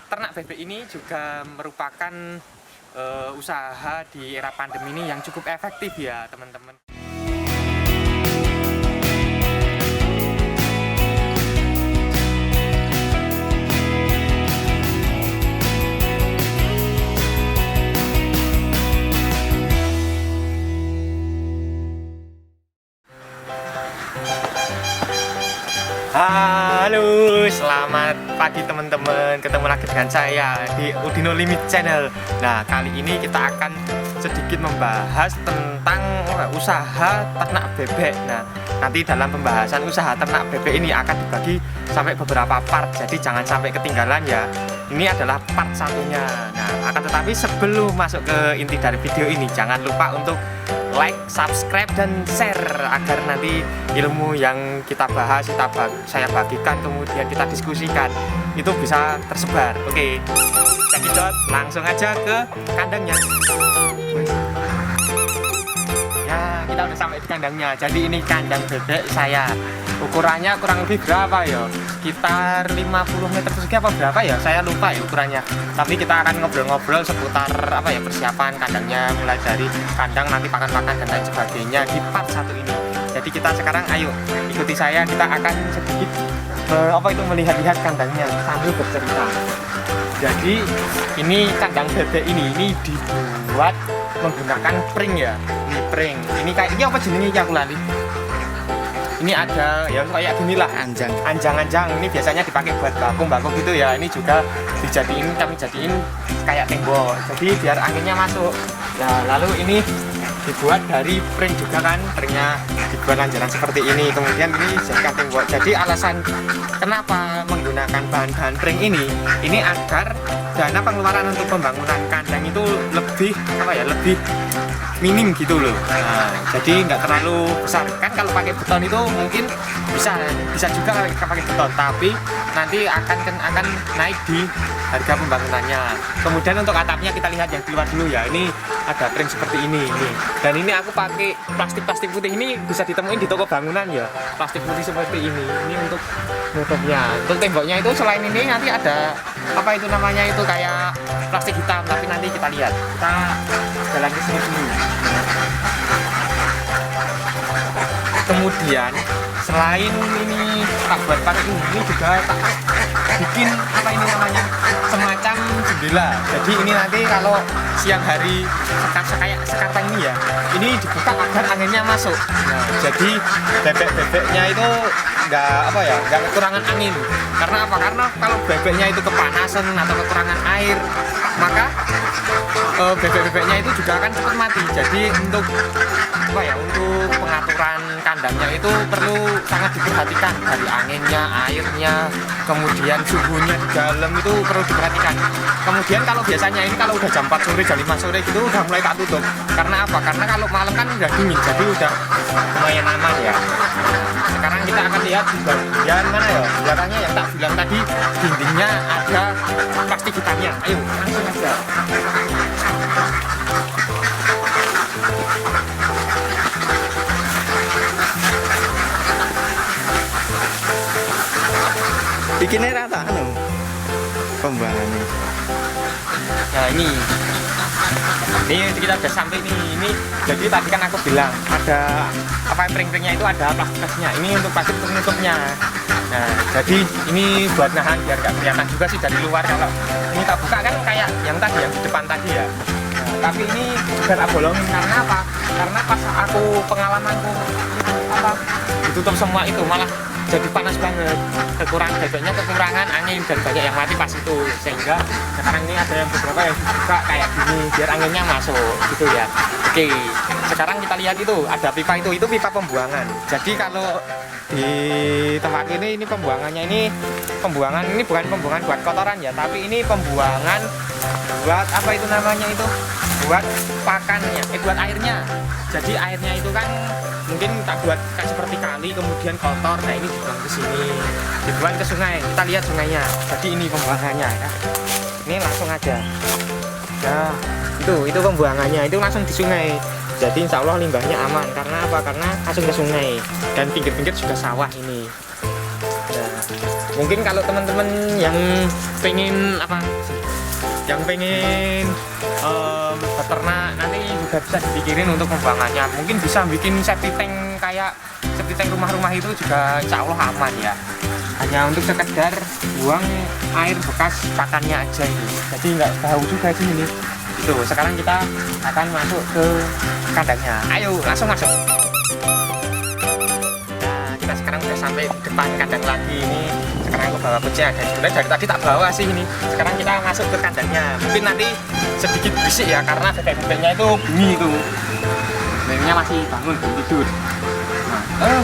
ternak bebek ini juga merupakan usaha di era pandemi ini yang cukup efektif ya teman-teman. Halo, selamat pagi teman-teman. Ketemu lagi dengan saya di Udino Limit Channel. Nah, kali ini kita akan sedikit membahas tentang usaha ternak bebek. Nah, nanti dalam pembahasan usaha ternak bebek ini akan dibagi sampai beberapa part. Jadi jangan sampai ketinggalan ya. Ini adalah part satunya. Nah, akan tetapi sebelum masuk ke inti dari video ini, jangan lupa untuk like, subscribe, dan share agar nanti ilmu yang kita bahas, saya bagikan, kemudian kita diskusikan itu bisa tersebar. Oke, cekidot, langsung aja ke kandangnya. Ya, kita udah sampai di kandangnya. Jadi ini kandang bebek saya. Ukurannya kurang lebih berapa ya? Sekitar 50 meter persegi apa berapa ya? Saya lupa ya ukurannya. Tapi kita akan ngobrol-ngobrol seputar apa ya, persiapan kandangnya, mulai dari kandang, nanti pakan-pakan dan lain sebagainya di part 1 ini. Jadi kita sekarang ayo ikuti saya, kita akan sedikit melihat-lihat kandangnya sambil bercerita. Jadi ini kandang bebek ini dibuat menggunakan pring ya. Ini pring. Ini kayak ini apa jenisnya aku lali. Ini ada ya kayak gini lah, anjang-anjang. Ini biasanya dipakai buat bakung gitu ya. Ini juga kami jadiin kayak tembok. Jadi biar anginnya masuk. Nah, lalu ini dibuat dari pring juga kan, pringnya dibuat lanjaran seperti ini. Kemudian ini jadikan tembok. Jadi alasan kenapa menggunakan bahan-bahan pring ini agar dana pengeluaran untuk pembangunan kandang itu lebih minim gitu loh. Nah, jadi nggak terlalu besar kan. Kalau pakai beton itu mungkin bisa juga pakai beton, tapi nanti akan naik di harga pembangunannya. Kemudian untuk atapnya kita lihat yang keluar dulu ya. Ini ada pring seperti ini. Dan ini aku pakai plastik putih. Ini bisa ditemuin di toko bangunan ya. Plastik putih seperti ini. Ini untuk nutupnya. Untuk temboknya itu selain ini nanti ada apa itu namanya itu kayak plastik hitam, tapi nanti kita lihat. Kita jalan ke sini dulu. Kemudian selain ini tak buat pakai ini juga tak bikin apa ini namanya semacam jendela. Jadi ini nanti kalau siang hari sekarang ini ya, ini dibuka agar anginnya masuk. Nah, jadi bebek-bebeknya itu nggak kekurangan angin. Karena apa? Karena kalau bebeknya itu kepanasan atau kekurangan air, maka bebek-bebeknya itu juga akan cepat mati. Jadi untuk pengaturan kandangnya itu perlu sangat diperhatikan, dari anginnya, airnya, kemudian suhunya di dalam itu perlu diperhatikan. Kemudian kalau biasanya ini kalau udah jam 4 sore, jam 5 sore gitu udah mulai tak tutup. Karena apa? Karena kalau malam kan udah dingin, jadi udah lumayan aman ya. Sekarang kita akan lihat di bagian mana ya, belakangnya yang tak bilang tadi, dindingnya ada plastik hitamnya. Ayo langsung aja. Bikinnya rata pembuangannya. Nah ini kita udah sampai nih. Ini jadi tadi kan aku bilang ada pring-pringnya itu ada plastiknya. Ini untuk plastik penutupnya. Nah jadi ini buat nahan biar gak kelihatan juga sih dari luar. Kalau ini tak buka kan kayak yang di depan tadi ya. Nah, tapi ini juga tak bolongin. Karena apa? Karena pas pengalamanku ditutup semua itu malah jadi panas banget, bebeknya kekurangan angin dan banyak yang mati pas itu. Sehingga sekarang ini ada yang beberapa yang dibuka kayak gini biar anginnya masuk gitu ya. Oke, sekarang kita lihat itu ada pipa, itu pipa pembuangan. Jadi kalau di tempat ini pembuangannya ini bukan pembuangan buat kotoran ya, tapi ini pembuangan buat apa itu namanya itu, buat pakannya, buat airnya. Jadi airnya itu kan mungkin tak buat kayak seperti kali, kemudian kotor. Nah ini dibuang ke sini, dibuang ke sungai. Kita lihat sungainya. Jadi ini pembuangannya ya. Ini langsung aja. Nah itu pembuangannya, itu langsung di sungai. Jadi insya Allah limbahnya aman. Karena apa? Karena langsung ke sungai. Dan pinggir-pinggir juga sawah ini. Nah mungkin kalau teman-teman yang pengen beternak nanti juga bisa dipikirin untuk pengembangannya. Mungkin bisa bikin septic tank kayak septic tank rumah-rumah itu juga insya Allah aman ya. Hanya untuk sekedar buang air bekas pakannya aja ini. Jadi nggak bau juga sih ini. Itu sekarang kita akan masuk ke kandangnya. Ayo langsung masuk. Nah kita sekarang udah sampai di depan kandang lagi ini. Sekarang aku bawa kucing ada. Sebenarnya dari tadi tak bawa sih ini. Sekarang kita masuk ke kandangnya. Mungkin nanti sedikit berisik ya karena bebek-bebeknya itu bunyi itu. Bebeknya masih bangun belum tidur. Nah,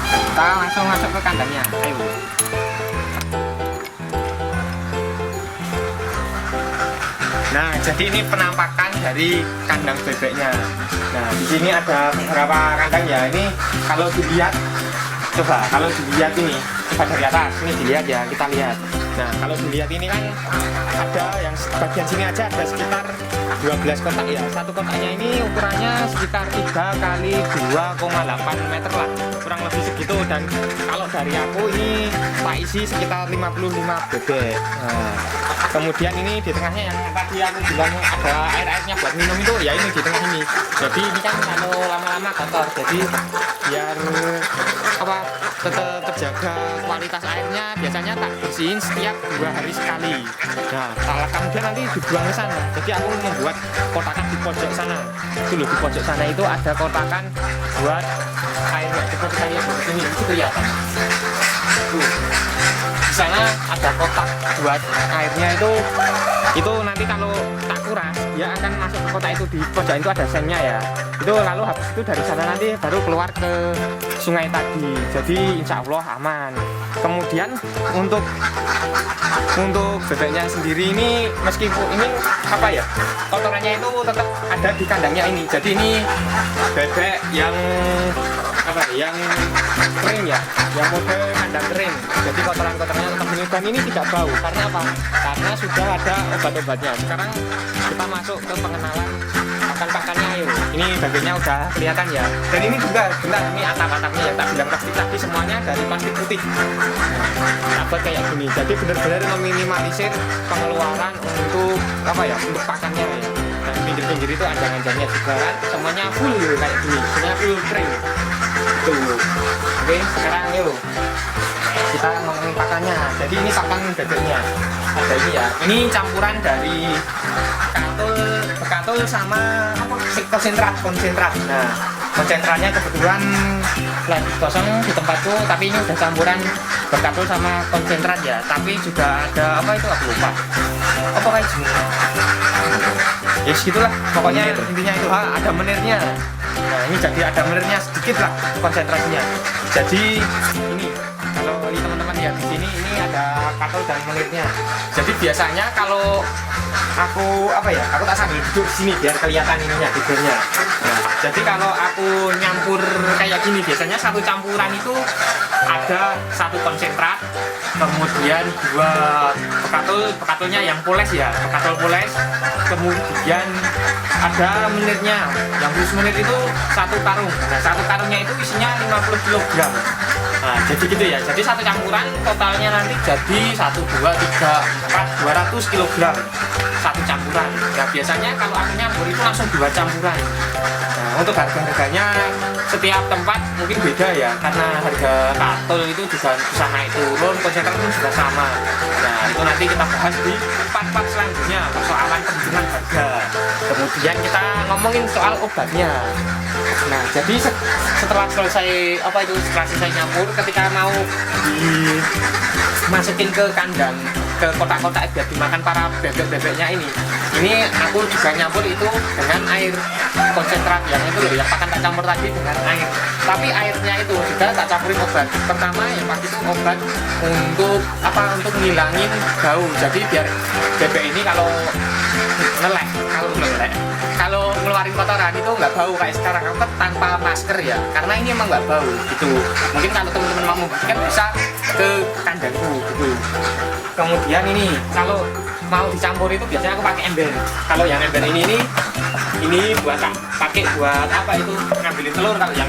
kita langsung masuk ke kandangnya. Ayo. Nah, jadi ini penampakan dari kandang bebeknya. Nah, di sini ada beberapa kandang ya. Ini kalau dilihat, kalau dilihat ini, coba dari atas, ini dilihat ya, kita lihat. Nah, kalau dilihat ini kan ada yang bagian sini aja ada sekitar 12 kotak ya. Satu kotaknya ini ukurannya sekitar 3 kali 2,8 meter lah, kurang lebih segitu. Dan kalau dari aku ini tak isi sekitar 55 bebek. Nah, kemudian ini di tengahnya yang tadi aku bilang ada air-airnya buat minum itu ya, ini di tengah ini. Jadi ini kan kalau lama-lama kotor, jadi biar tetap terjaga kualitas airnya, biasanya tak bersihin setiap 2 hari sekali. Nah, kemudian nanti dibuang ke sana. Jadi aku membuat kotakan di pojok sana. Dulu di pojok sana itu ada kotakan buat airnya. Seperti saya ini, itu kelihatan. Di sana ada kotak buat airnya itu nanti kalau tak kuras dia akan masuk ke kotak itu. Di pojok itu ada sennya ya. Itu lalu habis itu dari sana nanti baru keluar ke sungai tadi. Jadi insya Allah aman. Kemudian untuk bebeknya sendiri ini meskipun ini kotorannya itu tetap ada di kandangnya ini. Jadi ini bebek yang kering ya, yang model kandang kering. Jadi kotoran-kotorannya tetap ini, dan ini tidak bau. Karena apa? Karena sudah ada obat-obatnya. Sekarang kita masuk ke pengenalan pakan-pakannya. Ayo, ini bebeknya udah kelihatan ya. Dan ini juga benar, ini atap-atapnya yang tak bilang tadi semuanya dari plastik putih. Nah, buat kayak gini. Jadi benar-benar meminimalisir pengeluaran untuk untuk pakannya ya. Dan pinggir-pinggir itu anjang-anjangnya juga kan semuanya full kayak gini, semuanya full kering. Tuh. Oke, sekarang yuk kita ngomongin pakannya. Jadi ini pakan bebeknya ada ini ya. Ini campuran dari bekatul sama konsentrat. Nah, konsentratnya kebetulan lagi kosong di tempatku, tapi ini udah campuran bekatul sama konsentrat ya. Tapi juga ada aku lupa. Kayak gini. Ya segitulah. Pokoknya intinya itu ada menirnya. Nah, ini jadi ada menirnya sedikit lah konsentrasinya. Jadi ini kalau teman-teman lihat di sini ini ada katul dan menirnya. Jadi biasanya kalau aku tak sambil duduk di sini biar kelihatan ininya bibirnya. Nah, jadi kalau aku nyampur kayak gini biasanya satu campuran itu ada 1 konsentrat, kemudian 2 bekatulnya yang poles ya, bekatul poles, kemudian ada menitnya, yang khusus menit itu 1 karung. Nah, 1 karungnya itu isinya 50 kg. Nah, jadi gitu ya. Jadi 1 campuran totalnya nanti jadi 1, 2, 3, 4, 200 kg 1 campuran. Nah, biasanya kalau aku nyampur itu langsung 2 campuran. Nah, untuk harga-harganya setiap tempat mungkin beda ya, karena harga katul itu juga bisa naik turun, konsentrat pun juga sama. Nah, itu nanti kita bahas di part-part selanjutnya, persoalan perhitungan harga. Kemudian kita ngomongin soal obatnya. Nah, jadi setelah selesai setelah selesai nyampur, ketika mau dimasukin ke kandang, ke kotak-kotak biar dimakan para bebek-bebeknya ini aku juga nyampur itu dengan air konsentrat yang itu loh, yang pakan tak campur tadi dengan air. Tapi airnya itu juga tak campurin obat. Pertama yang pasti itu obat untuk ngilangin bau. Jadi biar bebek ini kalau ngeluarin kotoran itu nggak bau kayak sekarang aku tanpa masker ya, karena ini emang nggak bau gitu. Mungkin kalau teman-teman mau membuktikan bisa ke kandangku gitu. Kemudian ini kalau mau dicampur itu biasanya aku pakai ember. Kalau yang ember ini buat pakai buat ngambilin telur. Kalau yang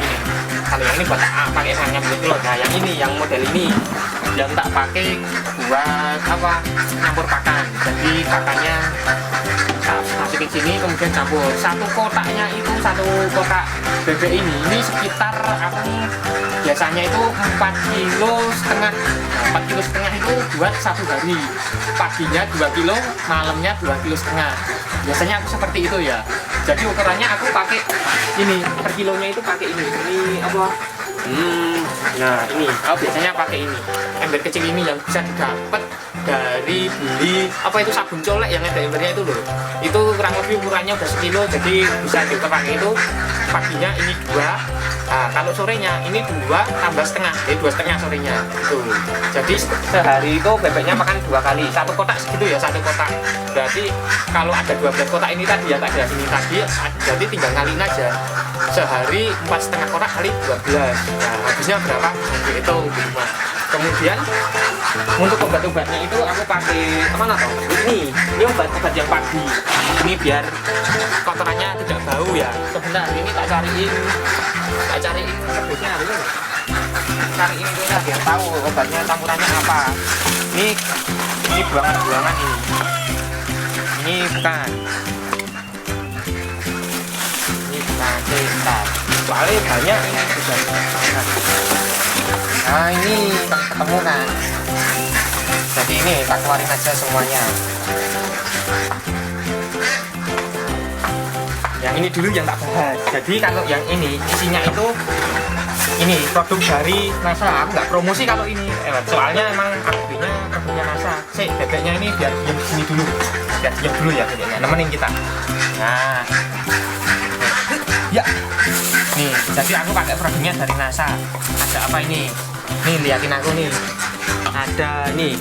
ini buat pakai ngambilin telur. Nah, yang ini yang model ini yang tak pakai buat apa, campur pakan. Jadi pakannya tak masukin sini kemudian campur. Satu kotaknya itu, satu kotak bebek ini sekitar aku biasanya itu 4,5 kg. 4,5 kg itu buat satu hari. Paginya 2 kilo, malamnya 2,5 kg. Biasanya aku seperti itu ya. Jadi ukurannya aku pakai ini, per kilonya itu pakai ini. Ini apa? Nah ini, aku biasanya pakai ini, ember kecil ini yang bisa didapat dari beli apa itu sabun colek yang ada embernya itu loh. Itu kurang lebih ukurannya udah sekilo, jadi bisa dipakai itu. Paginya ini 2, nah, kalau sorenya ini 2 tambah setengah, jadi 2,5 sorenya itu. Jadi sehari itu bebeknya makan 2 kali, satu kotak segitu ya, satu kotak. Berarti kalau ada 12 kotak ini tadi ya, tak ada sini tadi, jadi tinggal ngaliin aja. Sehari 4,5 kotak kali 12. Nah habisnya berapa? Nanti itu di rumah. Kemudian untuk obat-obatnya itu aku pakai apa tau? Ini obat-obat yang pagi. Ini biar kotorannya tidak bau ya. Sebentar ini tak cariin rebusnya dulu. Cariin itu ya biar tahu obatnya campurannya apa. Ini buangan-buangan ini. Ini bukan. Sebentar, soalnya banyak ini sudah. Nah ini ketemu kan, jadi ini tak keluarin aja semuanya. Yang ini dulu yang tak bahas. Jadi kalau yang ini isinya itu ini produk dari NASA. Aku nggak promosi kalau ini, soalnya emang aku belinya produknya NASA. Bebeknya ini biar diam di sini dulu, biar diam dulu ya bebeknya, nemenin kita. Nah. Ya, nih, jadi aku pakai produknya dari NASA. Ada apa ini? Nih, liatin aku nih. Ada ini,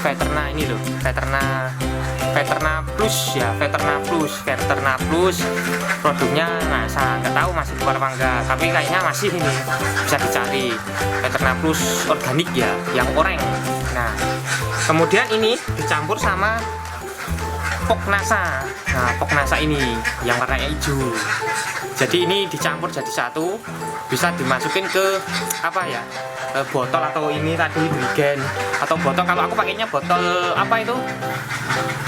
Veterna ini loh, Veterna Plus ya, Veterna Plus. Produknya NASA. Nggak tahu masih keluar apa enggak, tapi kayaknya masih ini. Bisa dicari. Veterna Plus organik ya, yang oranye. Nah, kemudian ini dicampur sama Pok NASA. Nah, Pok NASA ini yang warnanya hijau. Jadi ini dicampur jadi satu, bisa dimasukin ke apa ya, botol atau ini tadi Brigen atau botol. Kalau aku pakainya botol apa itu?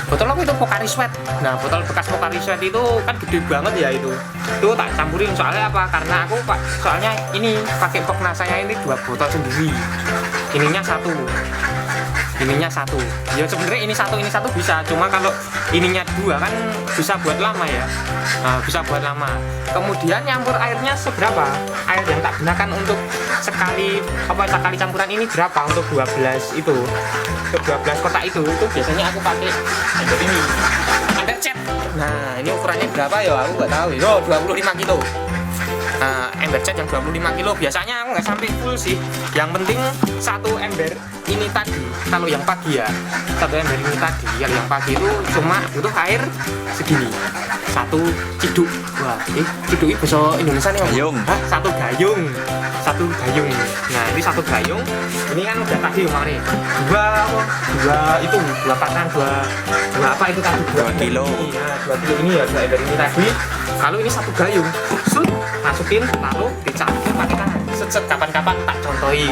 Botol apa itu? Pocari Sweat. Nah, botol bekas Pocari Sweat itu kan gede banget ya itu. Itu tak campurin soalnya apa? Karena aku soalnya ini pakai Pok NASA-nya ini 2 botol sendiri. Ininya satu. Ya sebenarnya ini satu bisa, cuma kalau ininya 2 kan bisa buat lama ya. Nah, bisa buat lama. Kemudian nyampur airnya seberapa? Air yang tak gunakan untuk sekali campuran ini berapa untuk 12 itu? Untuk 12 kotak itu biasanya aku pakai ember ini. Ember cat. Nah, ini ukurannya berapa ya? Aku nggak tahu. Yo, 25 kilo. Nah, ember cat yang 25 kilo biasanya aku nggak sampai full sih. Yang penting satu ember ini tadi, kalau yang pagi ya, satu ember ini tadi yang pagi itu cuma butuh air segini, 1 ciduk. Wah, ciduk itu bahasa Indonesia nih, gayung. Satu gayung. Nah, ini 1 gayung. Ini kan udah tadi kemarin dua pasang apa itu tadi 2 kilo. Nah, 2 kilo ini ya, 2 ember ini tadi. Kalau ini 1 gayung, masukin lalu dicampur pakai tangan. Set kapan-kapan tak contohi.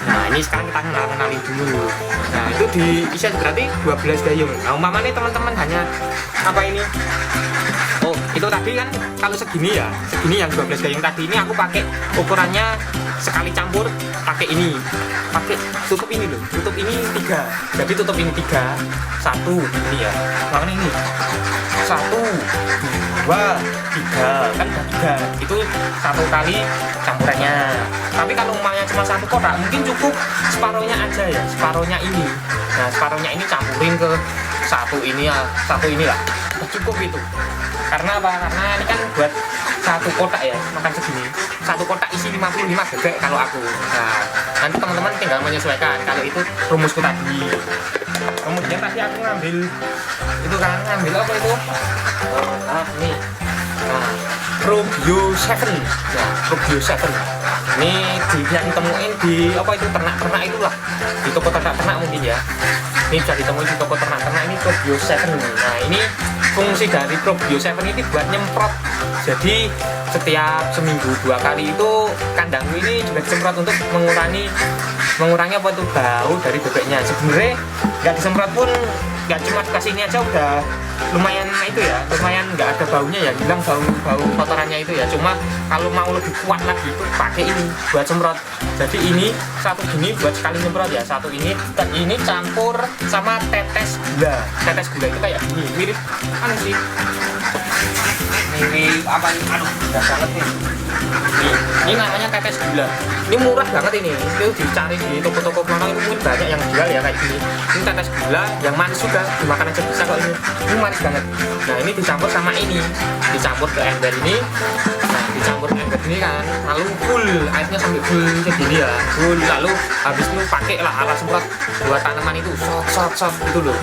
Nah, ini sekarang kita kenalin dulu. Nah, itu diisi berarti 12 gayung. Nah, umpamanya teman-teman hanya apa ini? Oh, itu tadi kan kalau segini yang 12 gayung tadi ini aku pakai ukurannya sekali campur pakai ini. Pakai tutup ini loh. Tutup ini 3. Jadi tutup ini 3. 1 ini ya. Makanya ini. 1 2 3 kan udah 3. Itu 1 kali campurannya. Tapi kalau umpamanya cuma 1 kotak mungkin cukup separohnya aja ya, separohnya ini. Nah, separohnya ini campurin ke 1 ini ya, 1 inilah. Cukup itu. Karena apa? Karena ini kan buat 1 kotak ya, makan segini. 1 kotak isi 55 bebek kalau aku. Nah, nanti teman-teman tinggal menyesuaikan. Kalau itu rumusku tadi. Kemudian tadi aku ngambil apa itu? Ini. Nah, Probio 7. Nah, Probio 7. Ini bisa ditemuin di apa itu, ternak-ternak itulah. Di toko ternak-ternak mungkin ya. Ini bisa ditemuin di toko ternak-ternak, ini Probio 7. Nah, ini fungsi dari Probio 7 ini buat nyemprot Jadi setiap seminggu 2 kali itu kandang ini juga disemprot untuk mengurangi apa tuh bau dari bebeknya. Sebenarnya nggak disemprot pun, nggak cuma kasih ini aja udah lumayan itu ya, lumayan nggak ada baunya ya, hilang bau kotorannya itu ya. Cuma kalau mau lebih kuat lagi itu pakai ini buat semprot. Jadi ini satu gini buat sekali semprot ya, satu ini campur sama tetes gula. Tetes gula itu kayak gini, mirip aneh sih, mirip apa ini, aduh udah banget nih. Ini namanya tetes gula. Ini murah banget ini. Itu dicari di toko-toko belakang itu mungkin banyak yang jual ya kayak gini. Ini tetes gula yang manis juga, dimakan aja bisa kok ini. Ini manis banget. Nah ini dicampur sama ini, dicampur ke ember ini. Nah dicampur ke ember ini kan, lalu full airnya sampai full segini ya, full. Lalu habis itu pakai lah alat semprot buat tanaman itu, shot gitu loh.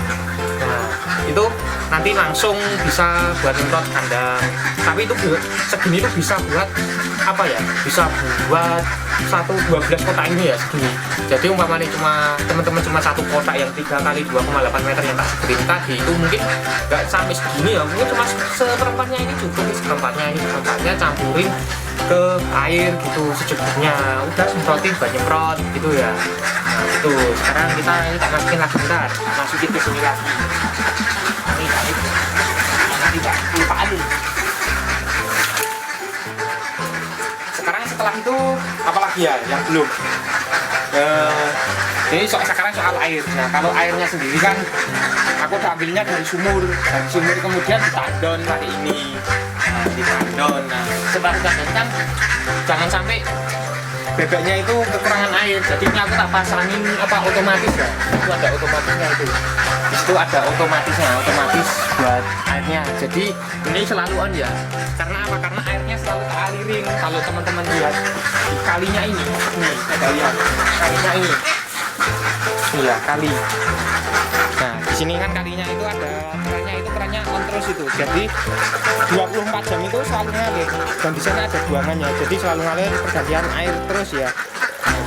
Nah itu nanti langsung bisa buat semprot kandang. Tapi itu segini itu bisa buat apa ya, bisa buat 12 kotak ini ya segini. Jadi umpamanya teman-teman cuma satu kotak yang 3 kali 2,8 meter yang tak segerin tadi, itu mungkin nggak sampai segini ya, mungkin cuma seperempatnya ini cukup. Seperempatnya campurin ke air gitu secukupnya, udah semprotin buat nyemprot gitu ya. Nah itu sekarang kita ini tak masukin lagi, bentar masukin ke sini lagi. Nanti tak kelupaan dulu. Setelah itu apalagi ya yang belum, ini sekarang soal air. Nah kalau airnya sendiri kan aku udah ambilnya dari sumur kemudian ditandon pakai ini. Nah ditandon, nah setelah ditandon kan jangan sampai bebeknya itu kekurangan air. Jadi ini aku tak pasangin apa otomatis ya, itu ada otomatisnya itu. Di situ ada otomatis buat airnya. Jadi ini selalu on ya. Karena apa? Karena airnya selalu kealirin. Kalau teman-teman lihat di kalinya ini, nih kita lihat kalinya ini. Iya kali. Nah di sini kan kalinya itu ada kerannya on terus itu. Jadi 24 jam itu selalu ngalir. Dan di sana ada buangannya. Jadi selalu ngalir pergantian air terus ya.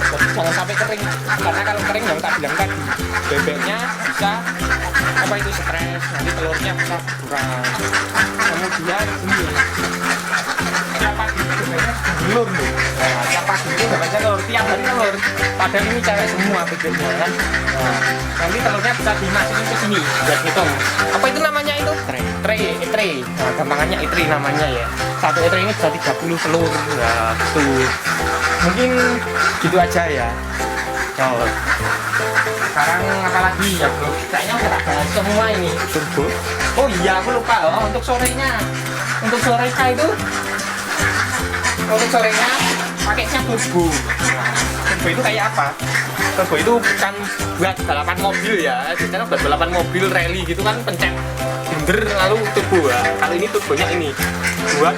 Jadi jangan sampai kering, karena kalau kering yang tak bilang tadi, bebeknya bisa apa itu stres, nanti telurnya bisa kurang. Kemudian ini tiap pagi bebeknya telur nih. Nah, tiap pagi itu bebeknya telur, tiap hari telur. Padahal ini cewek semua bebeknya kan. Nah, nanti telurnya bisa dimasukin ke sini buat hitung. Apa itu namanya itu? Tray. Nah, gampangannya tray namanya ya. Satu tray ini bisa 30 telur. Nah, tuh. Mungkin gitu aja ya. Oh. Sekarang apa lagi ya bro? Kayaknya udah ada semua ini. Turbo. Oh iya aku lupa. Oh, untuk sorenya pakainya turbo. Turbo itu kayak apa? Turbo itu bukan buat balapan mobil ya. Biasanya buat balapan mobil rally gitu kan, pencet binder lalu turbo ya. Kali ini turbonya ini buat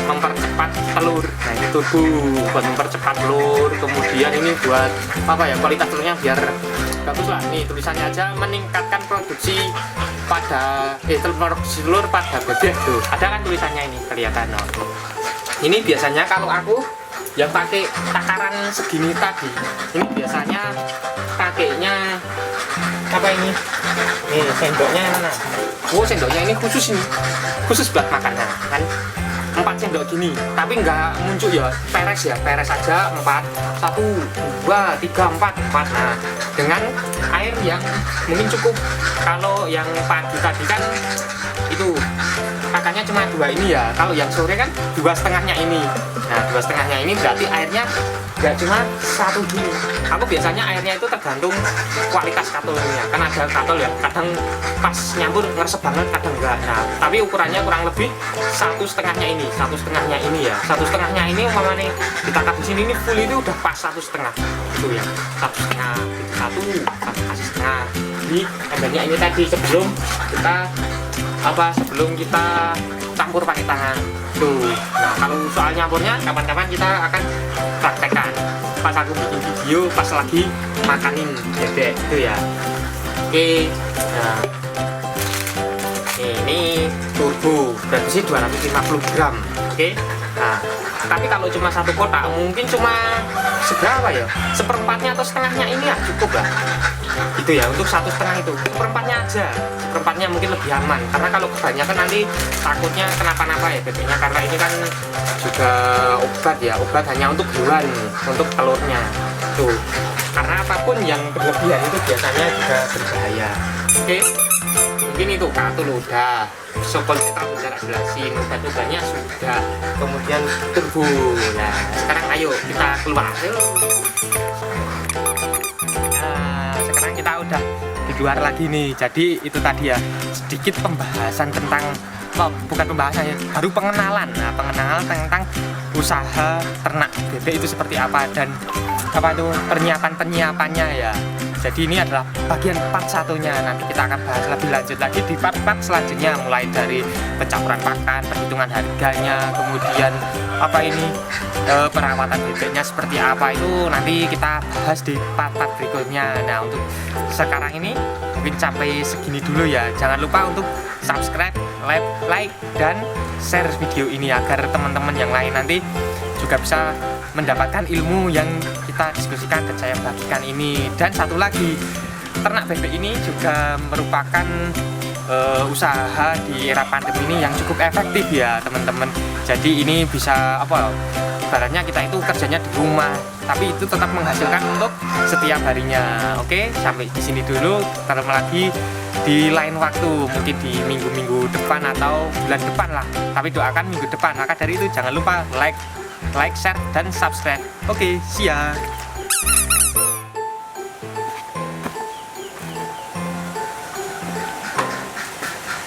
mempercepat telur. Nah ini turbo buat mempercepat telur. Kemudian ini buat apa ya, kualitas telurnya biar bagus lah. Nih tulisannya aja, meningkatkan produksi telur pada bebek tuh. Ada kan tulisannya ini kelihatan. Oh. Ini biasanya kalau aku yang pakai takaran segini tadi, ini biasanya pakainya apa ini? Nih sendoknya mana? Oh sendoknya ini khusus buat makannya kan. 4 sendok gini, tapi nggak muncul ya, peres aja 4, 1, 2, 3, 4. Nah dengan air yang mungkin cukup. Kalau yang pagi tadi kan itu pakannya cuma 2 ini ya, kalau yang sore kan 2,5-nya ini. Nah 2,5-nya ini berarti airnya nggak cuma 1 gini. Aku biasanya airnya itu tergantung kualitas katolnya, kan ada katol ya, kadang pas nyampur ngeresep banget, kadang enggak. Nah tapi ukurannya kurang lebih 1,5-nya ini ya, 1,5-nya ini umpamanya ditangkap di sini ini full itu udah pas 1,5 itu ya, 1,5 kasih setengah. Jadi embernya ini tadi sebelum kita campur pakai tangan tuh. Nah kalau soal nyampurnya kapan-kapan kita akan praktekkan pas aku bikin video pas lagi makanin bebek itu ya. Oke, nah ini turbo berarti 250 gram. Oke, nah Tapi kalau cuma satu kotak mungkin cuma seberapa ya, seperempatnya atau setengahnya ini ya cukup lah gitu ya. Untuk 1,5 itu seperempatnya aja, seperempatnya mungkin lebih aman, karena kalau kebanyakan nanti takutnya kenapa-napa ya bebeknya, karena ini kan juga obat ya, obat hanya untuk hewan, untuk telurnya tuh, karena apapun yang berlebihan itu biasanya juga berbahaya. Oke, mungkin itu katul udah, sokol kita udah jelasin, obat-obatnya sudah, kemudian turbo. Nah sekarang ayo kita keluar. Nah sekarang kita udah di luar lagi nih. Jadi itu tadi ya sedikit pembahasan tentang, bukan pembahasan ya, baru pengenalan. Nah pengenalan tentang usaha ternak bebek itu seperti apa dan apa itu penyiapannya ya. Jadi ini adalah bagian part satunya, nanti kita akan bahas lebih lanjut lagi di part-part selanjutnya, mulai dari pencampuran pakan, perhitungan harganya, kemudian apa ini perawatan bebeknya seperti apa, itu nanti kita bahas di part-part berikutnya. Nah untuk sekarang ini mungkin sampai segini dulu ya. Jangan lupa untuk subscribe, like dan share video ini agar teman-teman yang lain nanti juga bisa mendapatkan ilmu yang kita diskusikan dan saya bagikan ini. Dan satu lagi, ternak bebek ini juga merupakan usaha di era pandemi ini yang cukup efektif ya teman-teman. Jadi ini bisa apa, ibaratnya kita itu kerjanya di rumah tapi itu tetap menghasilkan untuk setiap harinya. Oke, sampai di sini dulu. Ketemu lagi di lain waktu, mungkin di minggu-minggu depan atau bulan depan lah, tapi doakan minggu depan. Maka dari itu jangan lupa like, share, dan subscribe. Oke, see ya.